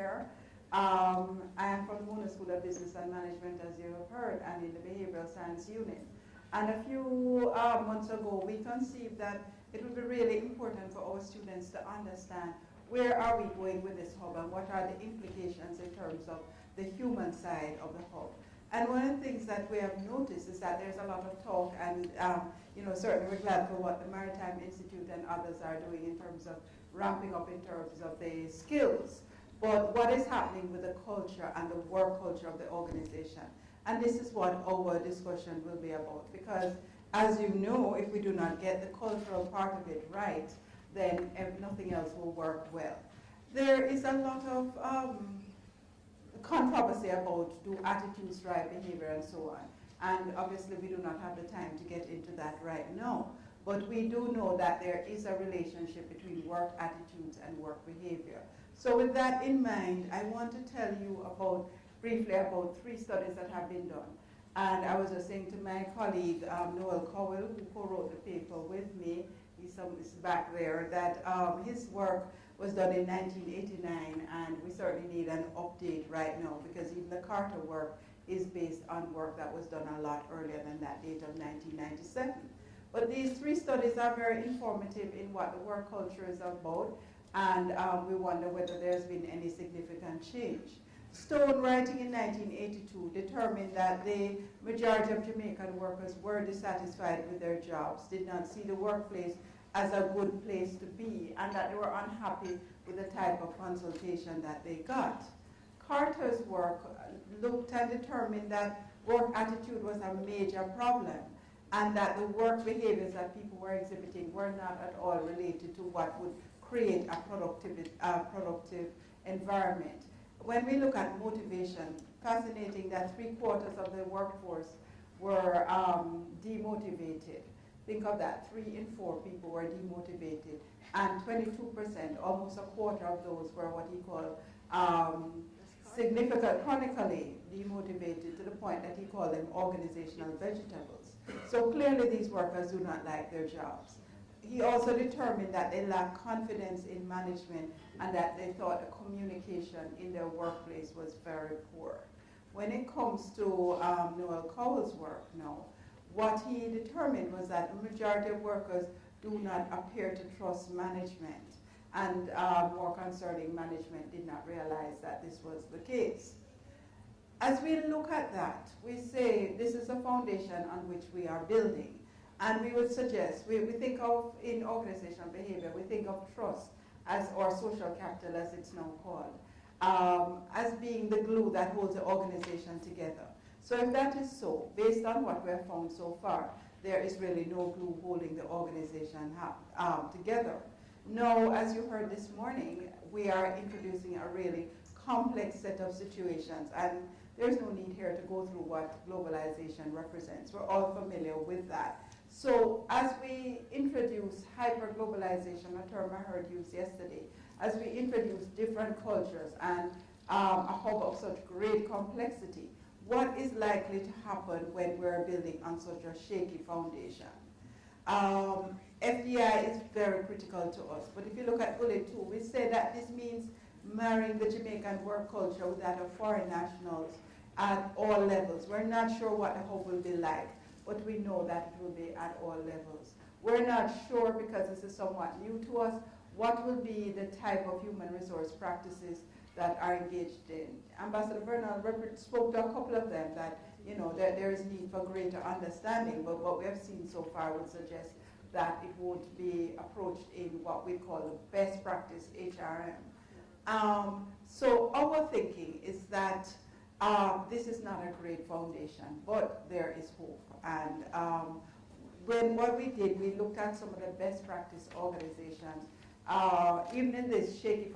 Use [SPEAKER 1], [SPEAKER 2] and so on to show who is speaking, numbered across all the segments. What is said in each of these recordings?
[SPEAKER 1] here. I am from the Mona School of Business and Management, as you have heard, and in the Behavioral Science Unit. And a few months ago, we conceived that it would be really important for our students to understand where are we going with this hub and what are the implications in terms of the human side of the hub. And one of the things that we have noticed is that there's a lot of talk, and certainly we're glad for what the Maritime Institute and others are doing in terms of ramping up in terms of the skills. But what is happening with the culture and the work culture of the organization? And this is what our discussion will be about, because as you know, if we do not get the cultural part of it right, then nothing else will work well. There is a lot of controversy about do attitudes drive behavior and so on. And obviously we do not have the time to get into that right now. But we do know that there is a relationship between work attitudes and work behavior. So with that in mind, I want to tell you briefly about 3 studies that have been done. And I was just saying to my colleague, Noel Cowell, who co-wrote the paper with me, he's back there, that his work was done in 1989, and we certainly need an update right now, because even the Carter work is based on work that was done a lot earlier than that date of 1997. But these 3 studies are very informative in what the work culture is about, and we wonder whether there's been any significant change. Stone, writing in 1982, determined that the majority of Jamaican workers were dissatisfied with their jobs, did not see the workplace as a good place to be, and that they were unhappy with the type of consultation that they got. Carter's work looked and determined that work attitude was a major problem, and that the work behaviors that people were exhibiting were not at all related to what would create a productive environment. When we look at motivation, fascinating that 3/4 of the workforce were demotivated. Think of that, 3 in 4 people were demotivated, and 22%, almost a quarter of those were what he called chronically demotivated, to the point that he called them organizational vegetables. So clearly these workers do not like their jobs. He also determined that they lack confidence in management and that they thought the communication in their workplace was very poor. When it comes to Noel Cowell's work now, what he determined was that the majority of workers do not appear to trust management, and more concerning, management did not realize that this was the case. As we look at that, we say this is a foundation on which we are building. And we would suggest, we think of, in organizational behavior, we think of trust or social capital as it's now called, as being the glue that holds the organization together. So if that is so, based on what we have found so far, there is really no glue holding the organization together. Now, as you heard this morning, we are introducing a really complex set of situations, and there's no need here to go through what globalization represents. We're all familiar with that. So as we introduce hyper-globalization, a term I heard used yesterday, as we introduce different cultures and a hub of such great complexity, what is likely to happen when we're building on such a shaky foundation? FDI is very critical to us, but if you look at bullet 2, we say that this means marrying the Jamaican work culture with that of foreign nationals at all levels. We're not sure what the hub will be like, but we know that it will be at all levels. We're not sure, because this is somewhat new to us, what will be the type of human resource practices that are engaged in. Ambassador Bernal spoke to a couple of them that there is need for greater understanding, but what we have seen so far would suggest that it won't be approached in what we call the best practice HRM. So our thinking is that this is not a great foundation, but there is hope. And what we did, we looked at some of the best practice organizations. Even on this shaky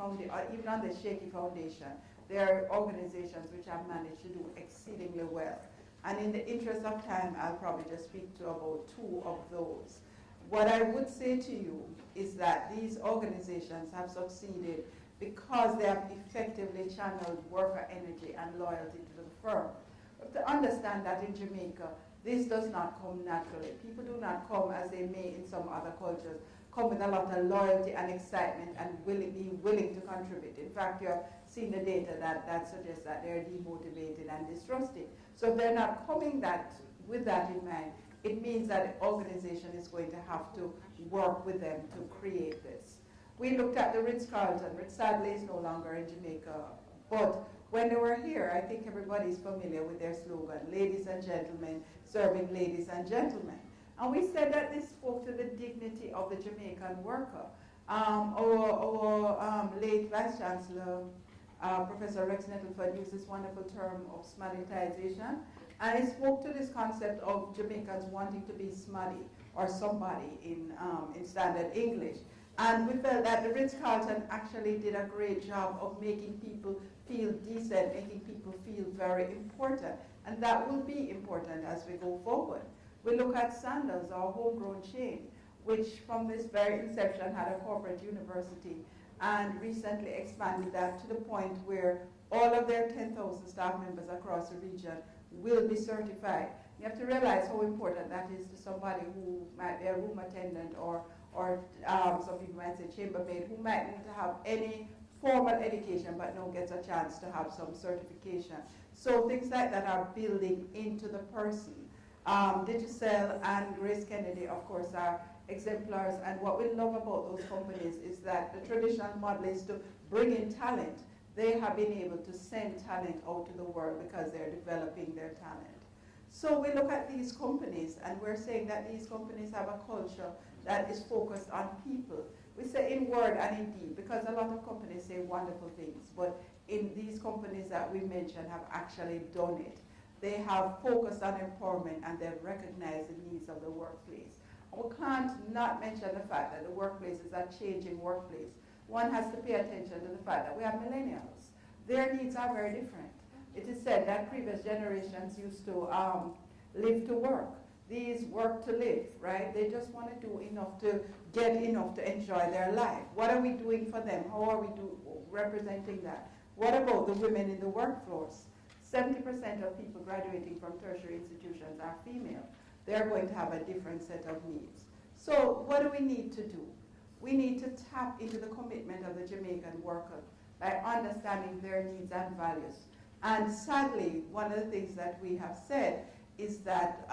[SPEAKER 1] foundation, there are organizations which have managed to do exceedingly well. And in the interest of time, I'll probably just speak to about 2 of those. What I would say to you is that these organizations have succeeded because they have effectively channeled worker energy and loyalty to the firm. But to understand that in Jamaica, this does not come naturally. People do not come as they may in some other cultures, come with a lot of loyalty and excitement and being willing to contribute. In fact, you have seen the data that suggests that they're demotivated and distrusting. So if they're not coming with that in mind, it means that the organization is going to have to work with them to create this. We looked at the Ritz-Carlton, which sadly is no longer in Jamaica, but when they were here, I think everybody's familiar with their slogan, ladies and gentlemen, serving ladies and gentlemen. And we said that this spoke to the dignity of the Jamaican worker. Our late Vice Chancellor, Professor Rex Nettleford, used this wonderful term of smaditization, and it spoke to this concept of Jamaicans wanting to be smutty or somebody in standard English. And we felt that the Ritz-Carlton actually did a great job of making people feel decent, making people feel very important. And that will be important as we go forward. We look at Sandals, our homegrown chain, which from this very inception had a corporate university and recently expanded that to the point where all of their 10,000 staff members across the region will be certified. You have to realize how important that is to somebody who might be a room attendant or some people might say chambermaid, who might need to have any formal education but now gets a chance to have some certification. So things like that are building into the person. Digicel and Grace Kennedy, of course, are exemplars, and what we love about those companies is that the traditional model is to bring in talent. They have been able to send talent out to the world because they're developing their talent. So we look at these companies, and we're saying that these companies have a culture that is focused on people. We say in word and in deed, because a lot of companies say wonderful things, but in these companies that we mentioned have actually done it. They have focused on empowerment and they've recognized the needs of the workplace. We can't not mention the fact that the workplace is a changing workplace. One has to pay attention to the fact that we have millennials. Their needs are very different. It is said that previous generations used to live to work. These work to live, right? They just want to do enough to get enough to enjoy their life. What are we doing for them? How are we representing that? What about the women in the workforce? 70% of people graduating from tertiary institutions are female. They're going to have a different set of needs. So what do we need to do? We need to tap into the commitment of the Jamaican worker by understanding their needs and values. And sadly, one of the things that we have said is that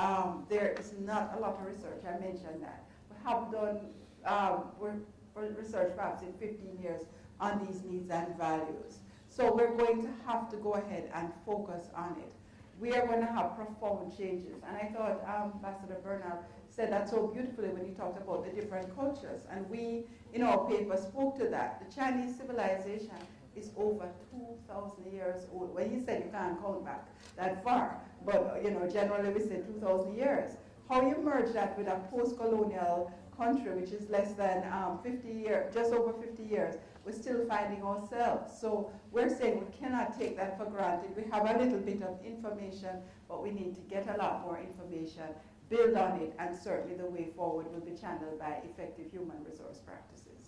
[SPEAKER 1] there is not a lot of research. I mentioned that. We have done research perhaps in 15 years on these needs and values. So we're going to have to go ahead and focus on it. We are going to have profound changes. And I thought Ambassador Bernal said that so beautifully when he talked about the different cultures. And we, in our paper, spoke to that. The Chinese civilization is over 2,000 years old. Well, he said you can't count back that far, but generally we say 2,000 years. How you merge that with a post-colonial country, which is less than 50 years, just over 50 years, we're still finding ourselves. So we're saying we cannot take that for granted. We have a little bit of information, but we need to get a lot more information, build on it, and certainly the way forward will be channeled by effective human resource practices.